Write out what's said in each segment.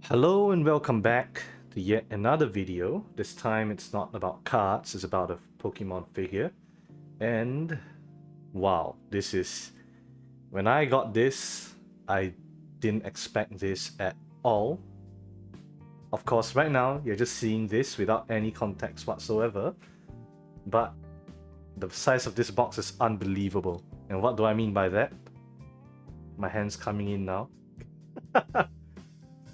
Hello and welcome back to yet another video. This time it's not about cards, it's about a Pokemon figure. And wow, when I got this, I didn't expect this at all. Of course, right now you're just seeing this without any context whatsoever, but the size of this box is unbelievable. And what do I mean by that? My hand's coming in now.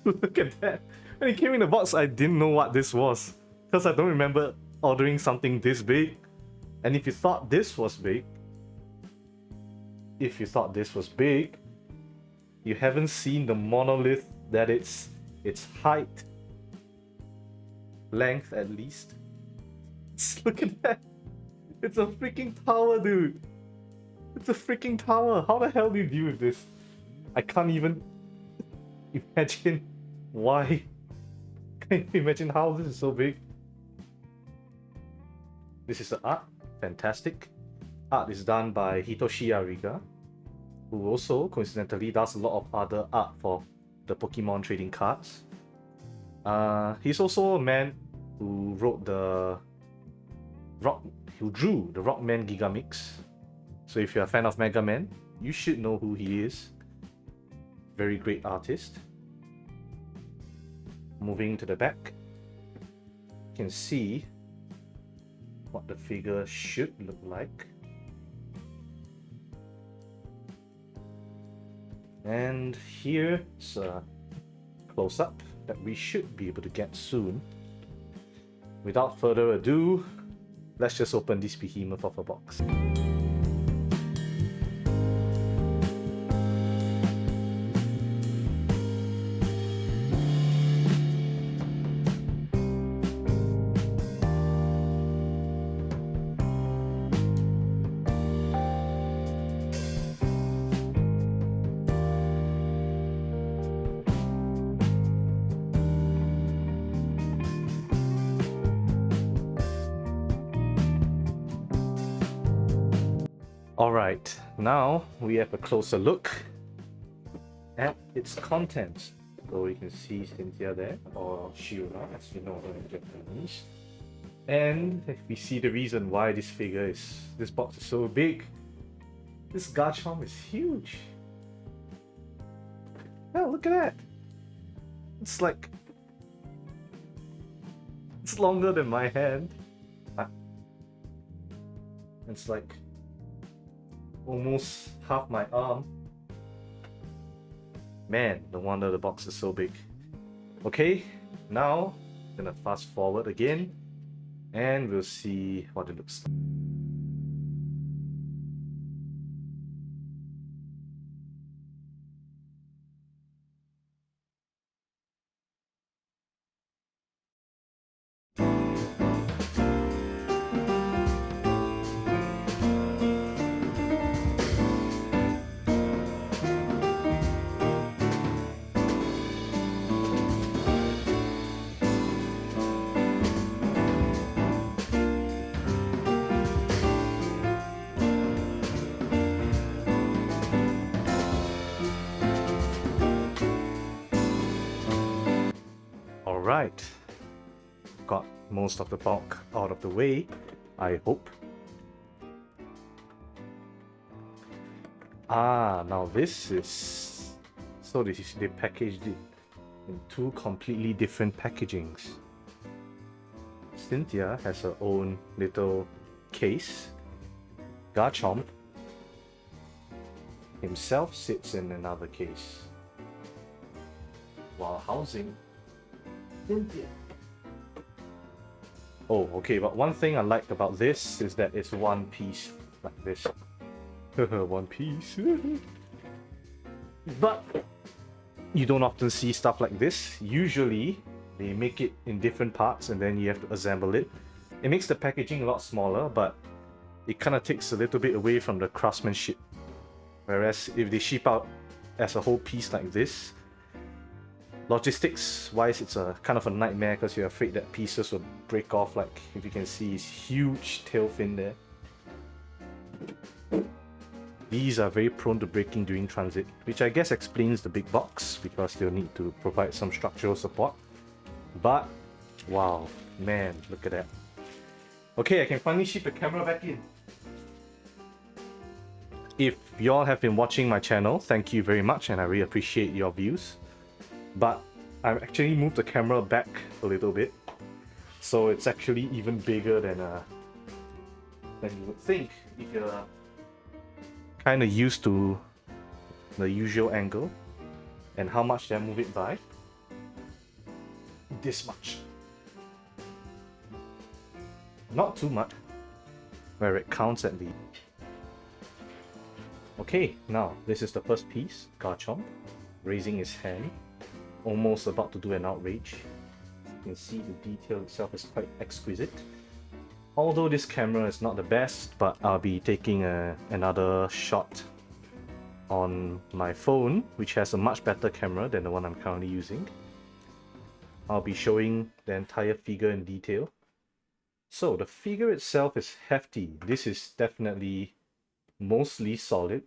Look at that. When it came in the box, I didn't know what this was, because I don't remember ordering something this big. And if you thought this was big, you haven't seen the monolith that its height, length at least. Look at that. It's a freaking tower, dude. It's a freaking tower. How the hell do you deal with this? I can't even imagine why. Can you imagine how this is so big? This is the art. Fantastic. Art is done by Hitoshi Ariga, who also coincidentally does a lot of other art for the Pokemon trading cards. He's also a man who drew the Rockman Gigamix. So if you're a fan of Mega Man, you should know who he is. Very great artist. Moving to the back, you can see what the figure should look like. And here's a close-up that we should be able to get soon. Without further ado, let's just open this behemoth of a box. Alright, now we have a closer look at its contents. So you can see Cynthia there, or Shura as you know her in Japanese. And we see the reason why this box is so big. This Garchomp is huge. Oh, look at that. It's longer than my hand. It's like almost half my arm. Man, no wonder the box is so big. Okay, now I'm gonna fast forward again and we'll see what it looks like. Alright, got most of the bulk out of the way, I hope. Now this is... So they packaged it in two completely different packagings. Cynthia has her own little case. Garchomp himself sits in another case, while housing Cynthia. Oh, okay, but one thing I like about this is that it's one piece like this. One piece. But you don't often see stuff like this. Usually they make it in different parts and then you have to assemble it. It makes the packaging a lot smaller, but it kind of takes a little bit away from the craftsmanship. Whereas if they ship out as a whole piece like this, logistics wise it's a kind of a nightmare because you're afraid that pieces will break off. Like if you can see his huge tail fin there. these are very prone to breaking during transit, which I guess explains the big box because they'll need to provide some structural support. But wow, man, look at that. Okay, I can finally ship the camera back in. If y'all have been watching my channel, thank you very much and I really appreciate your views. But I've actually moved the camera back a little bit, so it's actually even bigger than you would think if you're kind of used to the usual angle. And how much did I move it by? This much. Not too much, where it counts at least. Okay, now this is the first piece. Garchomp raising his hand, almost about to do an outrage. You can see the detail itself is quite exquisite. Although this camera is not the best, but I'll be taking another shot on my phone, which has a much better camera than the one I'm currently using. I'll be showing the entire figure in detail. So the figure itself is hefty. This is definitely mostly solid.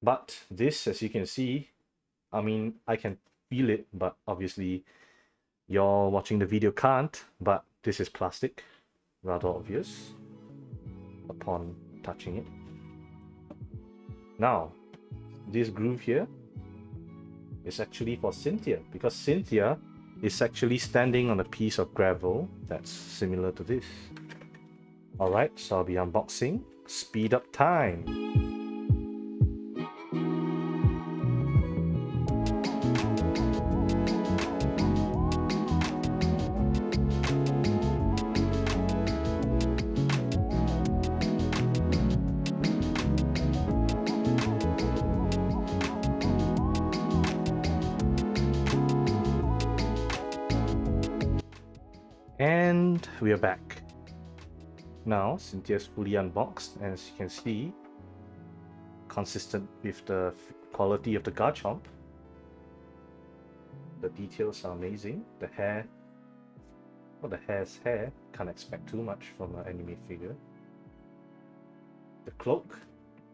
But this, as you can see, I mean, I can feel it, but obviously y'all watching the video can't, but this is plastic, rather obvious upon touching it. Now, this groove here is actually for Cynthia, because Cynthia is actually standing on a piece of gravel that's similar to this. Alright, so I'll be unboxing. Speed up time! And we are back. Now Cynthia's fully unboxed, and as you can see, consistent with the quality of the Garchomp. The details are amazing. The hair, well, the hair's hair, can't expect too much from an anime figure. The cloak,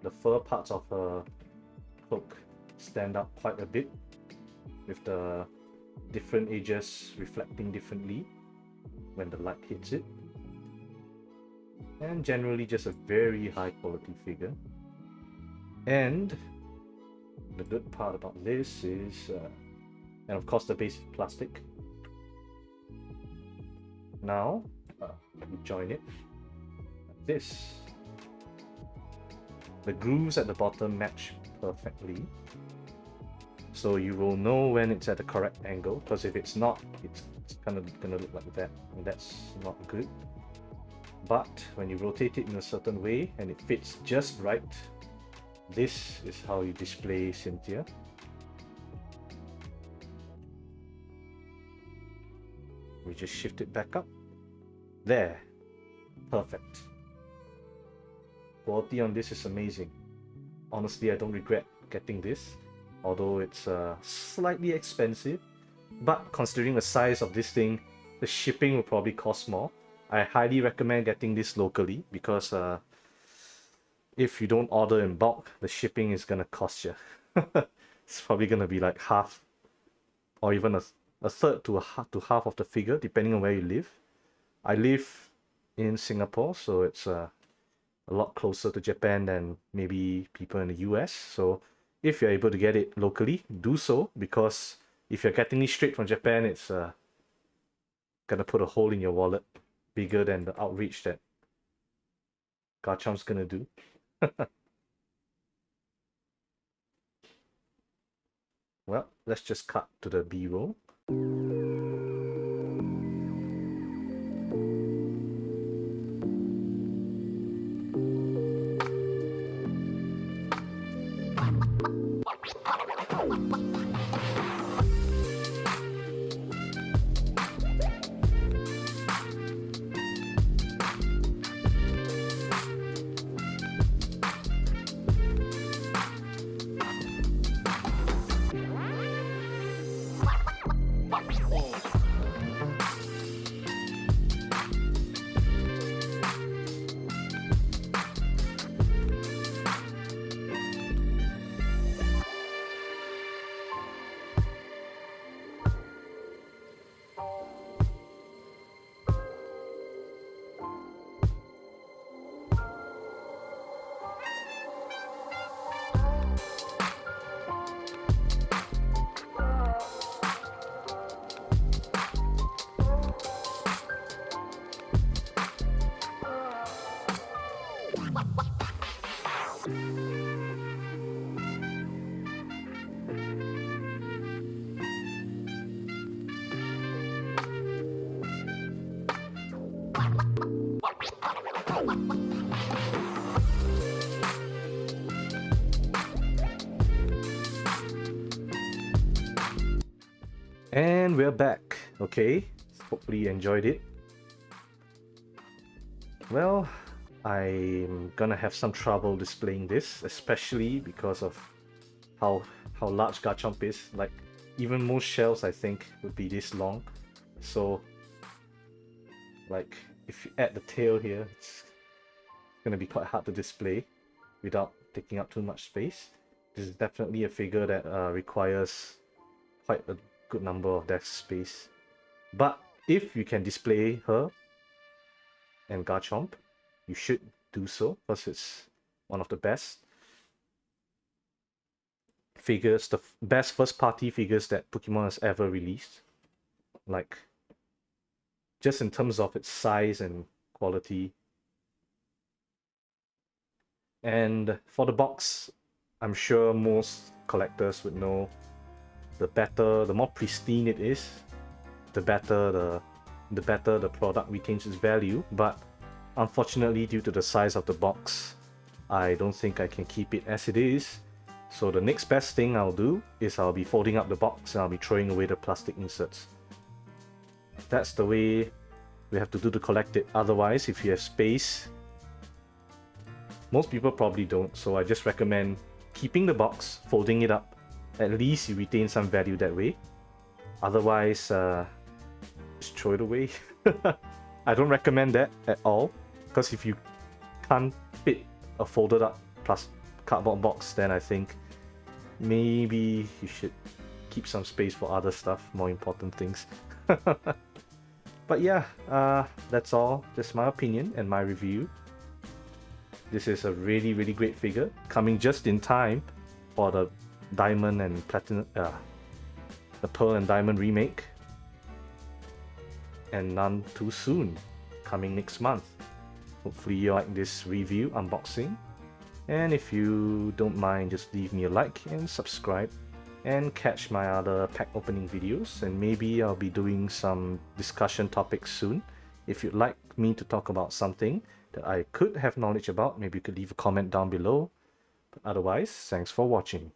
the fur parts of her cloak stand out quite a bit, with the different edges reflecting differently when the light hits it. And generally just a very high quality figure. And the good part about this is, and of course the base is plastic. Now, we join it like this. The grooves at the bottom match perfectly, so you will know when it's at the correct angle, because if it's not, it's kind of gonna look like that, and that's not good. But when you rotate it in a certain way and it fits just right, this is how you display Cynthia. We just shift it back up. There. Perfect. Quality on this is amazing. Honestly, I don't regret getting this, although it's slightly expensive. But considering the size of this thing, the shipping will probably cost more. I highly recommend getting this locally, because if you don't order in bulk, the shipping is gonna cost you. It's probably gonna be like half, or even a third to half of the figure, depending on where you live. I live in Singapore, so it's a lot closer to Japan than maybe people in the US. So if you're able to get it locally, do so, because if you're getting it straight from Japan, it's gonna put a hole in your wallet bigger than the outreach that Garchomp's gonna do. Well, let's just cut to the B-roll. And we're back. Okay, hopefully you enjoyed it. Well, I'm gonna have some trouble displaying this, especially because of how large Garchomp is. Like, even most shelves I think would be this long. So like if you add the tail here, it's gonna be quite hard to display without taking up too much space. This is definitely a figure that requires quite a good number of desk space. But if you can display her and Garchomp, you should do so, because it's one of the best figures, the best first party figures that Pokemon has ever released. Like, just in terms of its size and quality. And for the box, I'm sure most collectors would know, the more pristine it is, the better the product retains its value. But unfortunately, due to the size of the box, I don't think I can keep it as it is. So the next best thing I'll do is I'll be folding up the box and I'll be throwing away the plastic inserts. That's the way we have to do to collect it. Otherwise, if you have space, most people probably don't, so I just recommend keeping the box, folding it up. At least you retain some value that way. Otherwise, just throw it away. I don't recommend that at all, because if you can't fit a folded up plus cardboard box, then I think maybe you should keep some space for other stuff, more important things. But yeah, that's all. Just my opinion and my review. This is a really, really great figure, coming just in time for the Diamond and Platinum, the Pearl and Diamond remake, and none too soon, coming next month. Hopefully you like this review unboxing, and if you don't mind, just leave me a like and subscribe, and catch my other pack opening videos, and maybe I'll be doing some discussion topics soon. If you'd like me to talk about something that I could have knowledge about, maybe you could leave a comment down below. But otherwise, thanks for watching.